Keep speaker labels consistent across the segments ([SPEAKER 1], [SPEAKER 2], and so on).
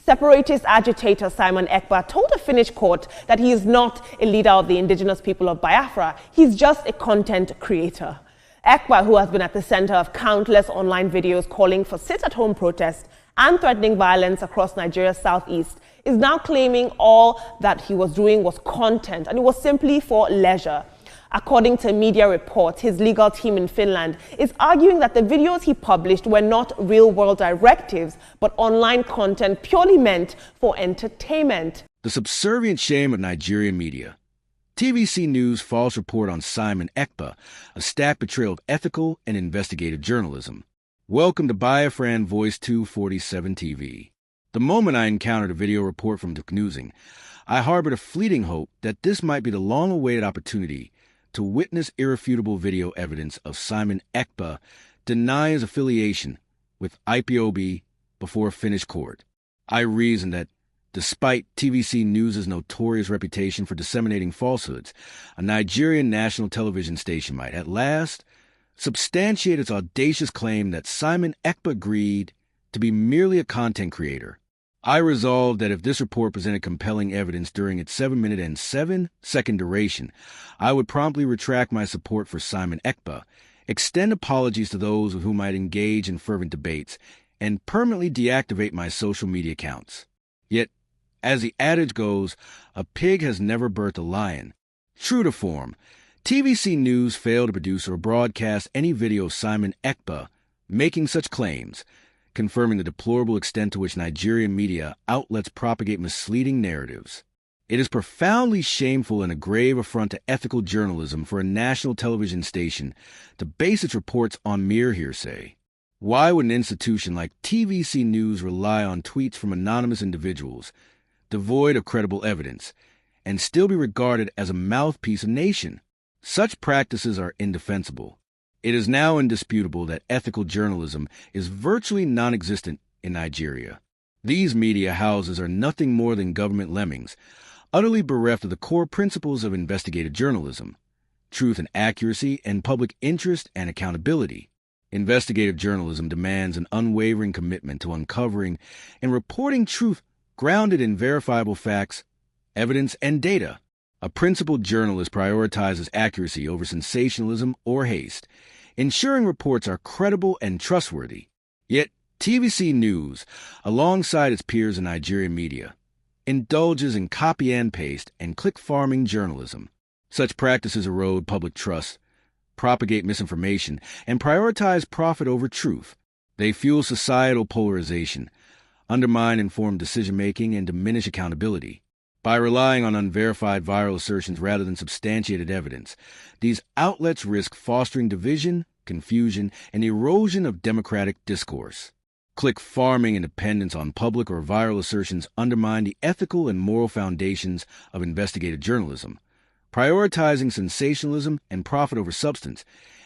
[SPEAKER 1] Separatist agitator Simon-Ekpas told a Finnish court that he is not a leader of the indigenous people of Biafra. He's just a content creator. Ekpa, who has been at the center of countless online videos calling for sit-at-home protests and threatening violence across Nigeria's southeast, is now claiming all that he was doing was content and it was simply for leisure. According to media reports, his legal team in Finland is arguing that the videos he published were not real-world directives, but online content purely meant for entertainment.
[SPEAKER 2] The subservient shame of Nigerian media. TVC News' false report on Simon-Ekpas, a stacked betrayal of ethical and investigative journalism. Welcome to Biafran Voice 247 TV. The moment I encountered a video report from Newsing, I harbored a fleeting hope that this might be the long-awaited opportunity to witness irrefutable video evidence of Simon-Ekpas deny his affiliation with IPOB before a Finnish court. I reasoned that despite TVC News' notorious reputation for disseminating falsehoods, a Nigerian national television station might at last substantiate its audacious claim that Simon-Ekpas agreed to be merely a content creator. I resolved that if this report presented compelling evidence during its 7-minute and 7-second duration, I would promptly retract my support for Simon-Ekpas, extend apologies to those with whom I'd engage in fervent debates, and permanently deactivate my social media accounts. Yet, as the adage goes, a pig has never birthed a lion. True to form, TVC News failed to produce or broadcast any video of Simon-Ekpas making such claims, confirming the deplorable extent to which Nigerian media outlets propagate misleading narratives. It is profoundly shameful and a grave affront to ethical journalism for a national television station to base its reports on mere hearsay. Why would an institution like TVC News rely on tweets from anonymous individuals, devoid of credible evidence, and still be regarded as a mouthpiece of nation? Such practices are indefensible. It is now indisputable that ethical journalism is virtually non-existent in Nigeria. These media houses are nothing more than government lemmings, utterly bereft of the core principles of investigative journalism: truth and accuracy, and public interest and accountability. Investigative journalism demands an unwavering commitment to uncovering and reporting truth grounded in verifiable facts, evidence, and data. A principled journalist prioritizes accuracy over sensationalism or haste, ensuring reports are credible and trustworthy. Yet, TVC News, alongside its peers in Nigerian media, indulges in copy and paste and click-farming journalism. Such practices erode public trust, propagate misinformation, and prioritize profit over truth. They fuel societal polarization, undermine informed decision-making, and diminish accountability. By relying on unverified viral assertions rather than substantiated evidence, these outlets risk fostering division, confusion, and erosion of democratic discourse. Click-farming and dependence on public or viral assertions undermine the ethical and moral foundations of investigative journalism, prioritizing sensationalism and profit over substance,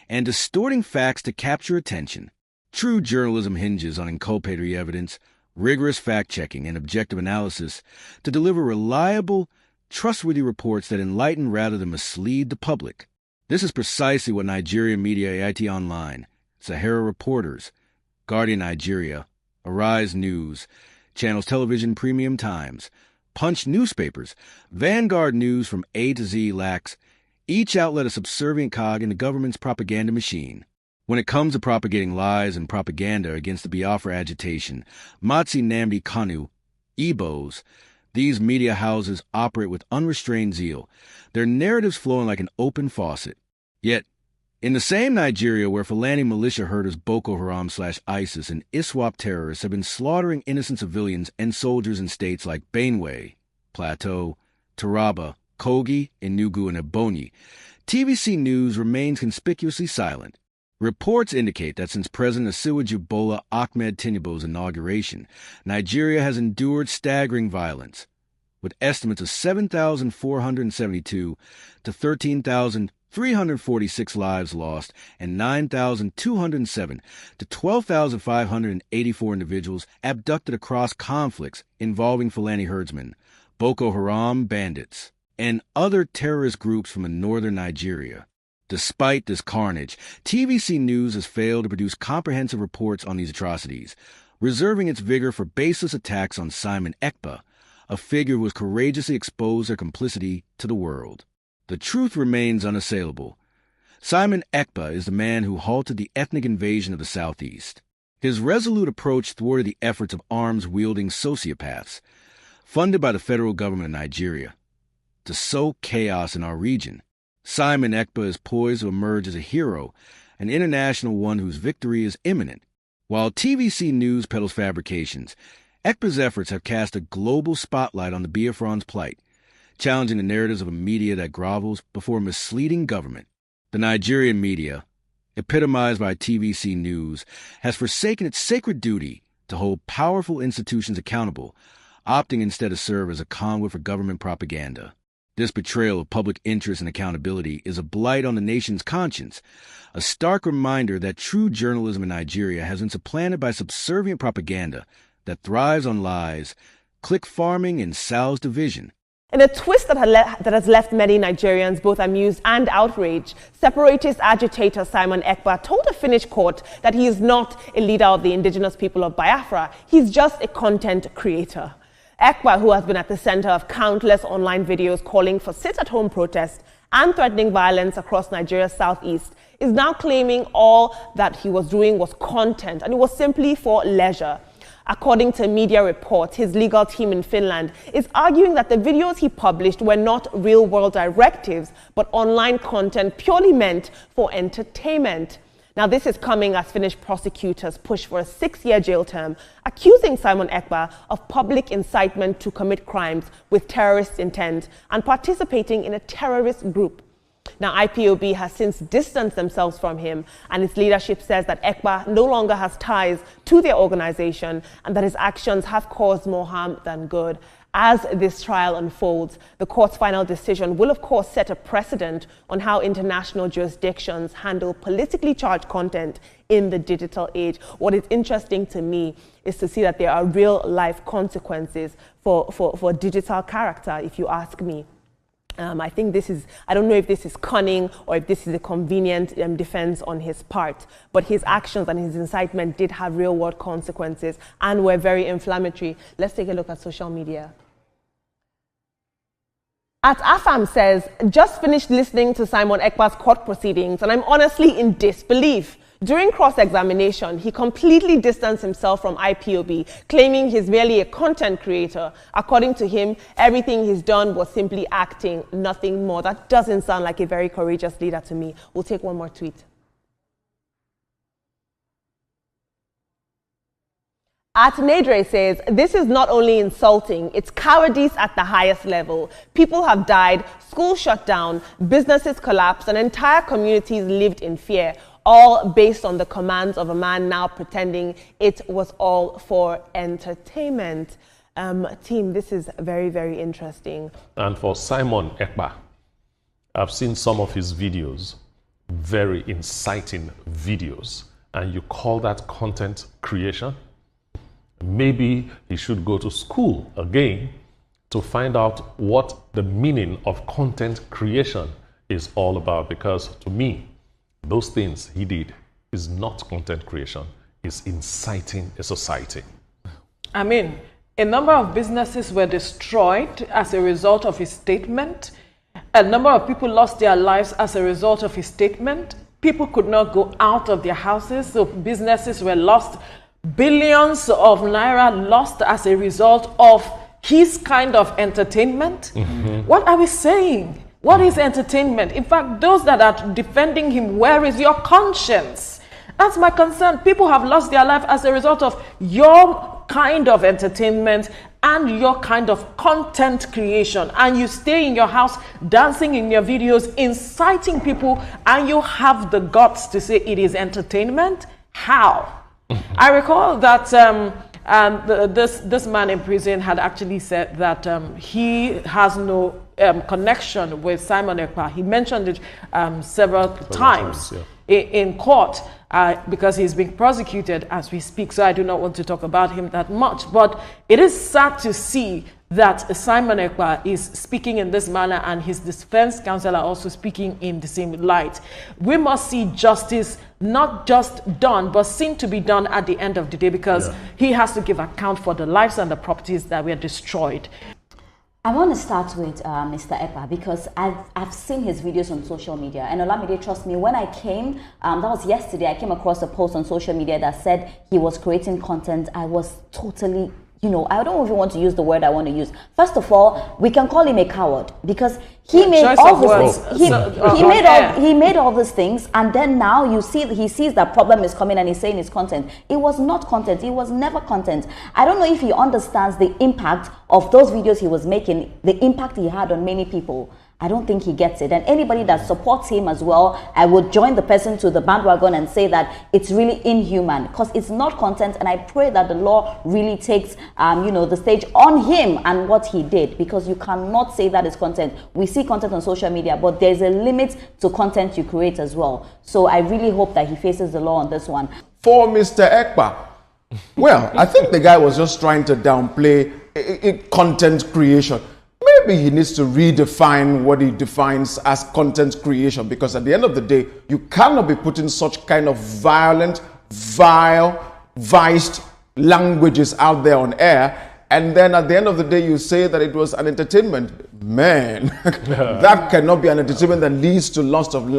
[SPEAKER 2] and distorting facts to capture attention. True journalism hinges on inculpatory evidence, rigorous fact-checking, and objective analysis to deliver reliable, trustworthy reports that enlighten rather than mislead the public. This is precisely what Nigerian media AIT Online, Sahara Reporters, Guardian Nigeria, Arise News, Channels Television Premium Times, Punch newspapers, Vanguard News from A to Z lacks, each outlet a subservient cog in the government's propaganda machine. When it comes to propagating lies and propaganda against the Biafra agitation, Matsi Nnamdi Kanu, Igbos, these media houses operate with unrestrained zeal, their narratives flowing like an open faucet. Yet, in the same Nigeria where Fulani militia herders Boko Haram/ISIS and ISWAP terrorists have been slaughtering innocent civilians and soldiers in states like Benue, Plateau, Taraba, Kogi, Enugu, and Ebonyi, TVC News remains conspicuously silent. Reports indicate that since President Asiwaju Bola Ahmed Tinubu's inauguration, Nigeria has endured staggering violence, with estimates of 7,472 to 13,346 lives lost and 9,207 to 12,584 individuals abducted across conflicts involving Fulani herdsmen, Boko Haram bandits, and other terrorist groups from northern Nigeria. Despite this carnage, TVC News has failed to produce comprehensive reports on these atrocities, reserving its vigor for baseless attacks on Simon-Ekpas, a figure who has courageously exposed her complicity to the world. The truth remains unassailable. Simon-Ekpas is the man who halted the ethnic invasion of the Southeast. His resolute approach thwarted the efforts of arms-wielding sociopaths, funded by the federal government of Nigeria, to sow chaos in our region. Simon-Ekpas is poised to emerge as a hero, an international one whose victory is imminent. While TVC News peddles fabrications, Ekpa's efforts have cast a global spotlight on the Biafrans' plight, challenging the narratives of a media that grovels before a misleading government. The Nigerian media, epitomized by TVC News, has forsaken its sacred duty to hold powerful institutions accountable, opting instead to serve as a conduit for government propaganda. This betrayal of public interest and accountability is a blight on the nation's conscience, a stark reminder that true journalism in Nigeria has been supplanted by subservient propaganda that thrives on lies, click farming, and sows division.
[SPEAKER 1] In a twist that has left many Nigerians both amused and outraged, separatist agitator Simon-Ekpas told a Finnish court that he is not a leader of the indigenous people of Biafra. He's just a content creator. Ekpa, who has been at the center of countless online videos calling for sit-at-home protests and threatening violence across Nigeria's southeast, is now claiming all that he was doing was content and it was simply for leisure. According to media reports, his legal team in Finland is arguing that the videos he published were not real-world directives, but online content purely meant for entertainment. Now, this is coming as Finnish prosecutors push for a 6-year jail term, accusing Simon-Ekpas of public incitement to commit crimes with terrorist intent and participating in a terrorist group. Now, IPOB has since distanced themselves from him, and its leadership says that Ekpa no longer has ties to their organization and that his actions have caused more harm than good. As this trial unfolds, the court's final decision will, of course, set a precedent on how international jurisdictions handle politically charged content in the digital age. What is interesting to me is to see that there are real-life consequences for digital character, if you ask me. I think this is, I don't know if this is cunning or if this is a convenient defense on his part, but his actions and his incitement did have real-world consequences and were very inflammatory. Let's take a look at social media. At Afam says, just finished listening to Simon-Ekpas' court proceedings and I'm honestly in disbelief. During cross-examination, he completely distanced himself from IPOB, claiming he's merely a content creator. According to him, everything he's done was simply acting, nothing more. That doesn't sound like a very courageous leader to me. We'll take one more tweet. At Nedre says, this is not only insulting, it's cowardice at the highest level. People have died, schools shut down, businesses collapsed, and entire communities lived in fear, all based on the commands of a man now pretending it was all for entertainment. Team, this is very, very interesting.
[SPEAKER 3] And for Simon-Ekpas, I've seen some of his videos, very inciting videos, and you call that content creation? Maybe he should go to school again to find out what the meaning of content creation is all about, because to me, those things he did is not content creation, it's inciting a society.
[SPEAKER 4] I mean, a number of businesses were destroyed as a result of his statement. A number of people lost their lives as a result of his statement. People could not go out of their houses, so businesses were lost. Billions of naira lost as a result of his kind of entertainment. Mm-hmm. What are we saying? What is entertainment? In fact, those that are defending him, where is your conscience? That's my concern. People have lost their life as a result of your kind of entertainment and your kind of content creation. And you stay in your house, dancing in your videos, inciting people, and you have the guts to say it is entertainment? How? I recall that this man in prison had actually said that he has no connection with Simon-Ekpas. He mentioned it several times in court because he's being prosecuted as we speak. So I do not want to talk about him that much. But it is sad to see that Simon-Ekpas is speaking in this manner and his defense counsel are also speaking in the same light. We must see justice not just done, but seen to be done at the end of the day, because he has to give account for the lives and the properties that were destroyed.
[SPEAKER 5] I want to start with Mr. Ekpa, because I've seen his videos on social media, and Olamide, trust me, when I came, that was yesterday, I came across a post on social media that said he was creating content. I was totally, I don't even want to use the word I want to use. First of all, we can call him a coward, because he made all these things. He made all these things, and then now he sees that problem is coming and he's saying it's content. It was not content. It was never content. I don't know if he understands the impact of those videos he was making, the impact he had on many people. I don't think he gets it. And anybody that supports him as well, I would join the person to the bandwagon and say that it's really inhuman, because it's not content. And I pray that the law really takes, the stage on him and what he did, because you cannot say that is content. We see content on social media, but there's a limit to content you create as well. So I really hope that he faces the law on this one.
[SPEAKER 6] For Mr. Ekpa, well, I think the guy was just trying to downplay content creation. Maybe he needs to redefine what he defines as content creation, because at the end of the day, you cannot be putting such kind of violent, vile, viced languages out there on air, and then at the end of the day, you say that it was an entertainment. Man, that cannot be an entertainment that leads to loss of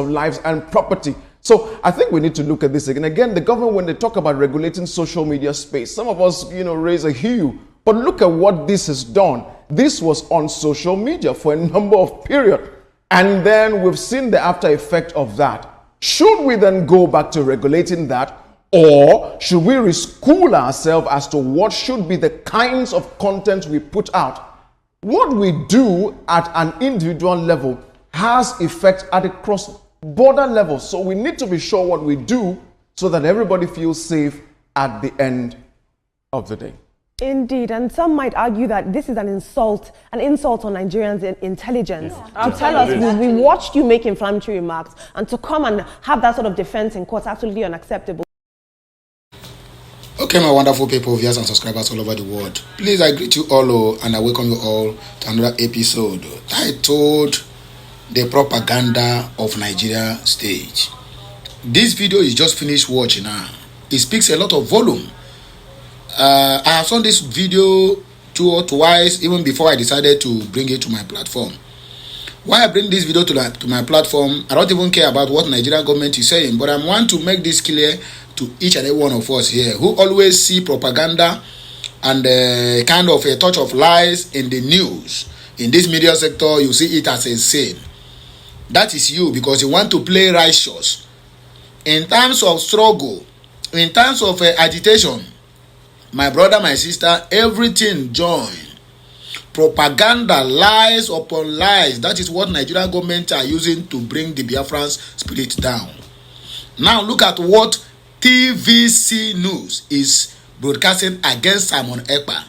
[SPEAKER 6] lives and property. So I think we need to look at this again. Again, the government, when they talk about regulating social media space, some of us, raise a hue. But look at what this has done. This was on social media for a number of periods. And then we've seen the after effect of that. Should we then go back to regulating that? Or should we reschool ourselves as to what should be the kinds of content we put out? What we do at an individual level has effect at a cross-border level. So we need to be sure what we do so that everybody feels safe at the end of the day.
[SPEAKER 1] Indeed, and some might argue that this is an insult on Nigerians' intelligence. To tell us, we watched you make inflammatory remarks, and to come and have that sort of defense in court is absolutely unacceptable.
[SPEAKER 7] Okay, my wonderful people, viewers and subscribers all over the world. Please, I greet you all and I welcome you all to another episode titled The Propaganda of Nigeria Stage. This video is just finished watching now. It speaks a lot of volume. I have shown this video two or twice even before I decided to bring it to my platform. Why I bring this video to my platform, I don't even care about what Nigerian government is saying, but I want to make this clear to each and every one of us here who always see propaganda and kind of a touch of lies in the news. In this media sector, you see it as a sin. That is you, because you want to play righteous. In times of struggle, in times of agitation, my brother, my sister, everything join. Propaganda, lies upon lies. That is what Nigerian government are using to bring the Biafrans spirit down. Now look at what TVC News is broadcasting against Simon-Ekpas.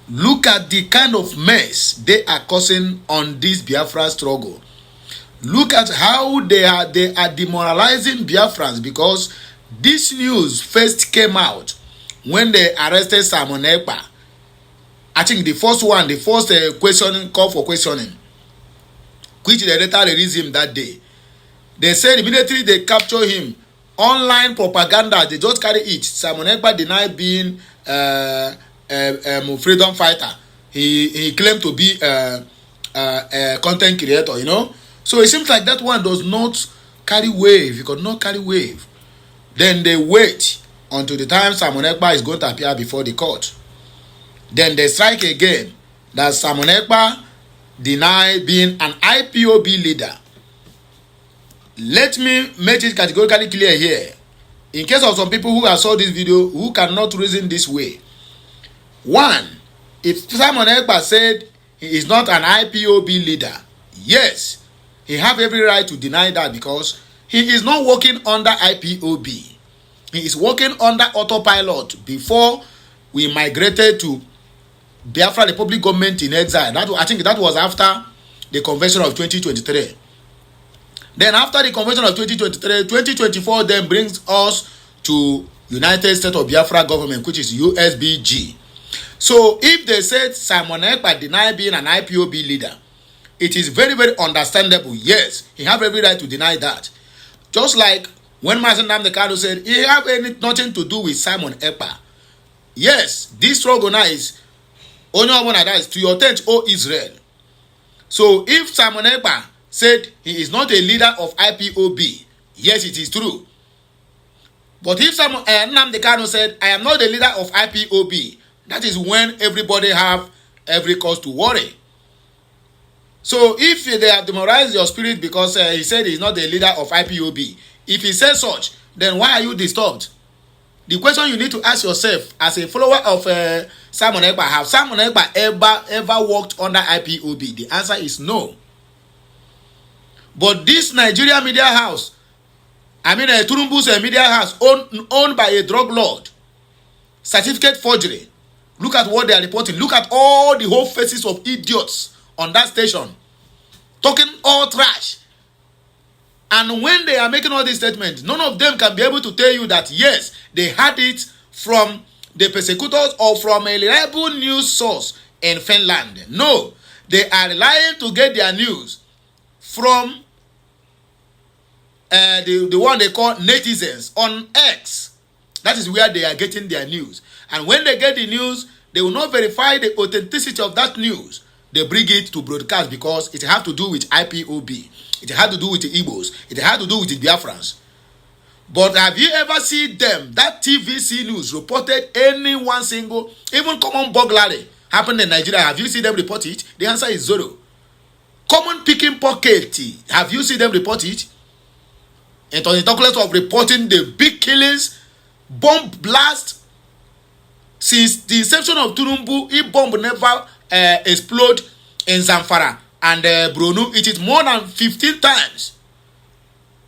[SPEAKER 7] Look at the kind of mess they are causing on this Biafra struggle. Look at how they are demoralizing Biafrans, because this news first came out when they arrested Simon-Ekpas. I think the first questioning, call for questioning, which they later released him that day. They said immediately they capture him. Online propaganda, they just carry it. Simon-Ekpas denied being a freedom fighter. He claimed to be a content creator, So it seems like that one does not carry wave. He could not carry wave. Then they wait until the time Simon-Ekpas is going to appear before the court. Then they strike again that Simon-Ekpas denied being an IPOB leader. Let me make it categorically clear here. In case of some people who have saw this video who cannot reason this way. One, if Simon-Ekpas said he is not an IPOB leader, yes, he have every right to deny that, because he is not working under IPOB. He is working under autopilot before we migrated to Biafra Republic government in exile. I think that was after the convention of 2023. Then after the convention of 2023, 2024 then brings us to United States of Biafra government, which is USBG. So if they said Simon-Ekpas denied being an IPOB leader, it is very, very understandable. Yes, he have every right to deny that. Just like when Mazen Namdekano said he have nothing to do with Simon-Ekpas. Yes, this struggle now is only one that is to your tent, O Israel. So if Simon-Ekpas said he is not a leader of IPOB, yes, it is true. But if Namdekano said, I am not the leader of IPOB, that is when everybody have every cause to worry. So if they have demoralized your spirit because he said he's not the leader of IPOB, if he says such, then why are you disturbed? The question you need to ask yourself as a follower of Simon-Ekpas, have Simon-Ekpas ever worked under IPOB? The answer is no. But this Nigeria media house, Turumbu's media house owned by a drug lord, certificate forgery. Look at what they are reporting. Look at all the whole faces of idiots on that station, talking all trash. And when they are making all these statements, none of them can be able to tell you that, yes, they had it from the persecutors or from a reliable news source in Finland. No, they are relying to get their news from the one they call netizens on X. That is where they are getting their news. And when they get the news, they will not verify the authenticity of that news. They bring it to broadcast because it has to do with IPOB. It had to do with the Igbos. It had to do with the Biafrans. But have you ever seen them, that TVC news reported any one single, even common burglary happened in Nigeria? Have you seen them report it? The answer is zero. Common picking pocket, have you seen them report it? And on the talk of reporting the big killings, bomb blast. Since the inception of Turumbu, a bomb never explode in Zamfara and Bronu. It is more than 15 times.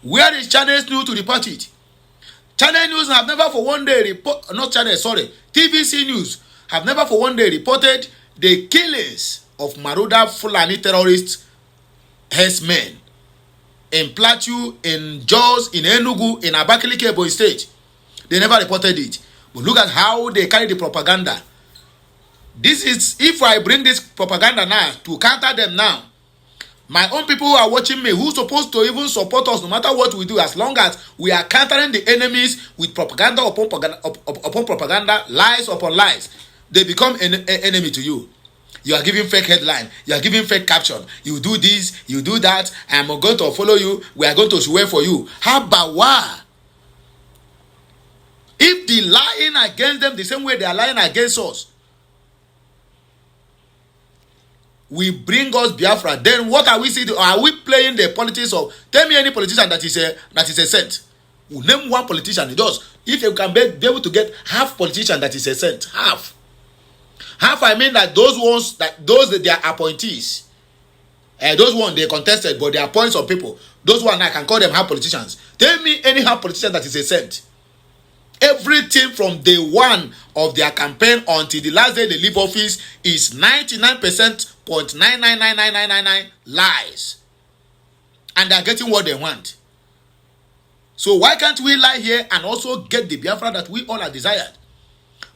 [SPEAKER 7] Where is Channel News to report it? Channel News have never for one day TVC News have never for one day reported the killings of Maruda Fulani terrorists, herdsmen in Plateau, in Jos, in Enugu, in Abakaliki, Ebonyi State. They never reported it. But look at how they carry the propaganda. This is, if I bring this propaganda now to counter them now, my own people who are watching me, who's supposed to even support us no matter what we do, as long as we are countering the enemies with propaganda upon propaganda, lies upon lies, they become an enemy to you. You are giving fake headline, you are giving fake caption, you do this, you do that, I'm going to follow you, we are going to swear for you. How about what? If they lying against them the same way they are lying against us, we bring us Biafra, then what are we seeing? Are we playing the politics of, tell me any politician that is a saint. We'll name one politician. It does. If you can be able to get half politician that is a saint, half, I mean that those that they are appointees, those ones they contested, but they appoint some people. Those ones I can call them half politicians. Tell me any half politician that is a saint. Everything from day one of their campaign until the last day they leave office is 99.9999999 lies. And they are getting what they want. So why can't we lie here and also get the Biafra that we all are desired?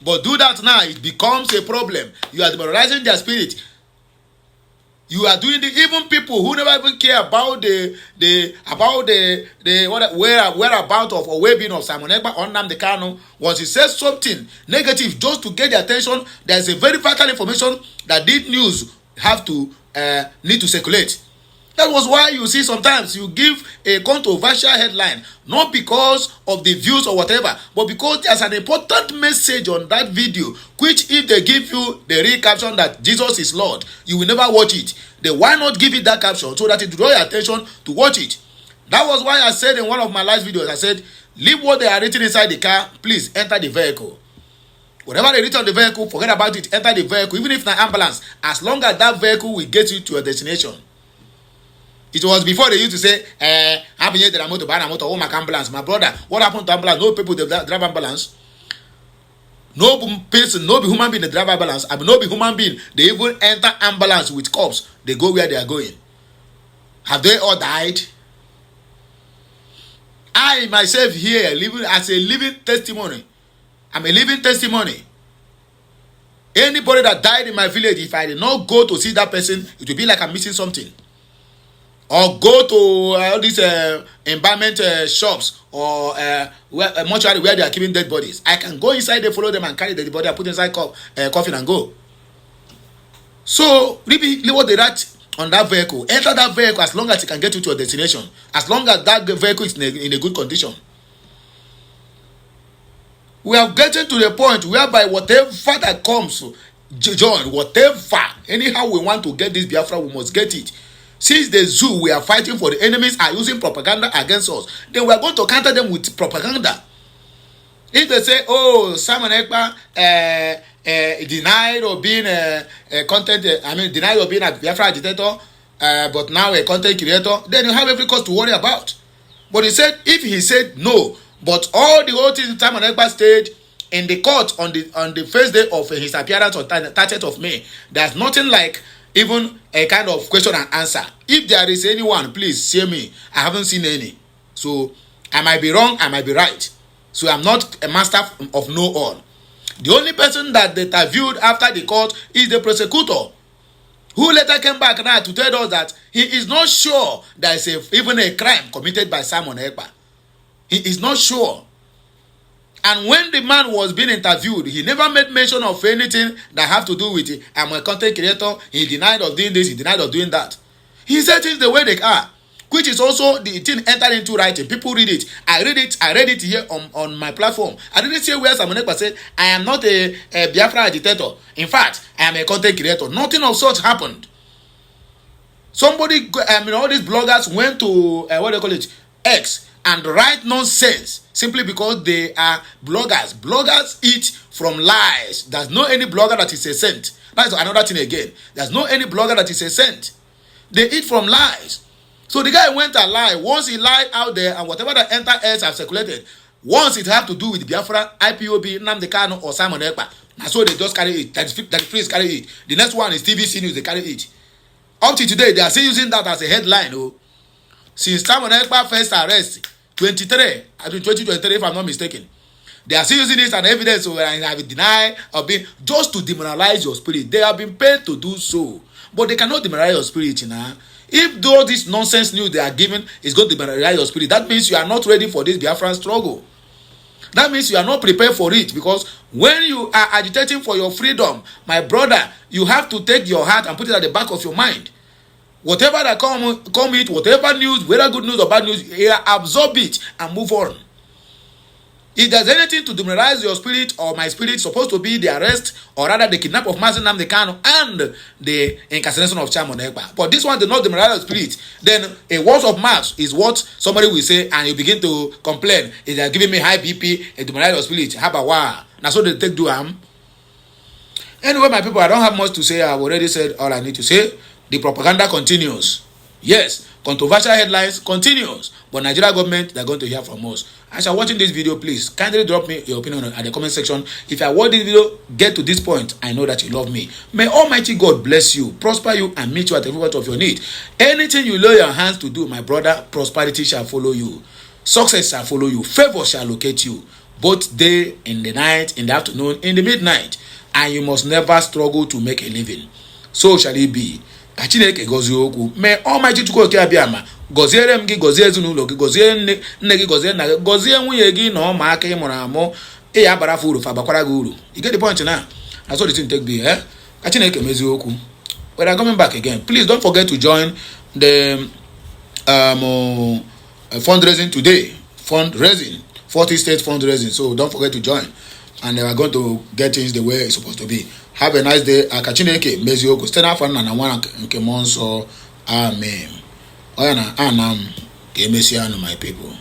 [SPEAKER 7] But do that now, it becomes a problem. You are demoralizing their spirit. You are doing even people who never even care about the whereabout of or well-being of Simon-Ekpas or Namdekano. Once he says something negative just to get their attention, there's a very vital information that this news have to need to circulate. That was why you see sometimes you give a controversial headline, not because of the views or whatever, but because there's an important message on that video, which if they give you the real caption that Jesus is Lord, you will never watch it. Then why not give it that caption so that it draw your attention to watch it? That was why I said in one of my last videos, I said, leave what they are written inside the car, please enter the vehicle. Whatever they written on the vehicle, forget about it, enter the vehicle, even if it's an ambulance, as long as that vehicle will get you to your destination. It was before they used to say, ambulance. My brother, what happened to ambulance? No people they drive ambulance. No person, no human being they drive ambulance. I mean, no human being they even enter ambulance with cops. They go where they are going. Have they all died? I myself here living as a living testimony. I'm a living testimony. Anybody that died in my village, if I did not go to see that person, it will be like I'm missing something. Or go to all these embalmment shops or mortuary where they are keeping dead bodies. I can go inside, they follow them and carry the dead body and put inside coffin and go. So, leave what they write on that vehicle. Enter that vehicle as long as it can get you to your destination. As long as that vehicle is in a good condition. We are getting to the point whereby whatever that comes, John, whatever, anyhow we want to get this Biafra, we must get it. Since the zoo we are fighting for, the enemies are using propaganda against us, then we are going to counter them with propaganda. If they say, oh, Simon-Ekpas denied of being a denied of being a Biafra agitator, but now a content creator, then you have every cause to worry about. But he said, if he said no, but all the whole thing Simon-Ekpas stayed in the court on the first day of his appearance on 30th of May, there's nothing like even a kind of question and answer. If there is anyone, please share me. I haven't seen any. So I might be wrong, I might be right. So I'm not a master of no all. The only person that they interviewed after the court is the prosecutor, who later came back now to tell us that he is not sure there is even a crime committed by Simon-Ekpas. He is not sure. And when the man was being interviewed, he never made mention of anything that have to do with it. I'm a content creator. He denied of doing this. He denied of doing that. He said things the way they are, which is also the thing entered into writing. People read it. I read it here on my platform. I didn't say where Simon-Ekpas said, I am not a Biafra agitator. In fact, I am a content creator. Nothing of such happened. Somebody, all these bloggers went to, X, and write nonsense simply because they are bloggers. Bloggers eat from lies. There's no any blogger that is a saint. That's another thing again. There's no any blogger that is a saint. They eat from lies. So the guy went and lied. Once he lied out there, and whatever that else have circulated, once it have to do with Biafra, IPOB, Nnamdi Kanu, or Simon-Ekpas, and so they just carry it. That is carry it. The next one is TVC News, they carry it. Up to today, they are still using that as a headline. Oh. Since Simon-Ekpas first arrest, 2023, if I'm not mistaken, they are still using this as evidence and have denied or been just to demoralize your spirit. They have been paid to do so, but they cannot demoralize your spirit. If though this nonsense news they are giving is going to demoralize your spirit, that means you are not ready for this Biafran struggle. That means you are not prepared for it, because when you are agitating for your freedom, my brother, you have to take your heart and put it at the back of your mind. Whatever that come it, whatever news, whether good news or bad news, absorb it and move on. If there's anything to demoralize your spirit or my spirit, supposed to be the arrest or rather the kidnap of Nnamdi Kanu and the incarceration of Simon-Ekpas. But this one did not demoralize your spirit. Then a word of mouth is what somebody will say, and you begin to complain. If they are giving me high BP, it demoralize your spirit. Habawa. Now so they take do Anyway, my people, I don't have much to say. I've already said all I need to say. The propaganda continues. Yes, controversial headlines continues. But Nigeria government, they're going to hear from us. As you're watching this video, please kindly drop me your opinion at the comment section. If I watch this video, get to this point, I know that you love me. May Almighty God bless you, prosper you, and meet you at every point of your need. Anything you lay your hands to do, my brother, prosperity shall follow you. Success shall follow you. Favor shall locate you. Both day, in the night, in the afternoon, in the midnight. And you must never struggle to make a living. So shall it be. Chineke gozie okwu. May Almighty Chukwu oke abịama goziere m gị, gozie ezinụlọ gị, gozie nne gị, gozie nna gị, gozie nwunye gị na ụmụaka ị mụrụ amụ. Ị ya bara uru fa bakwara gị uru. You get the point now? That's what the thing take be, Chineke mezie okwu. When I'm coming back again, please don't forget to join the fundraising today. Fundraising, 40 state fundraising. So don't forget to join. And they are going to get things the way it's supposed to be. Have a nice day. Chineke mezie okwu. Stand up and nwa nke mmụọ nsọ. Amen. Oyana anam ka emesịa my people.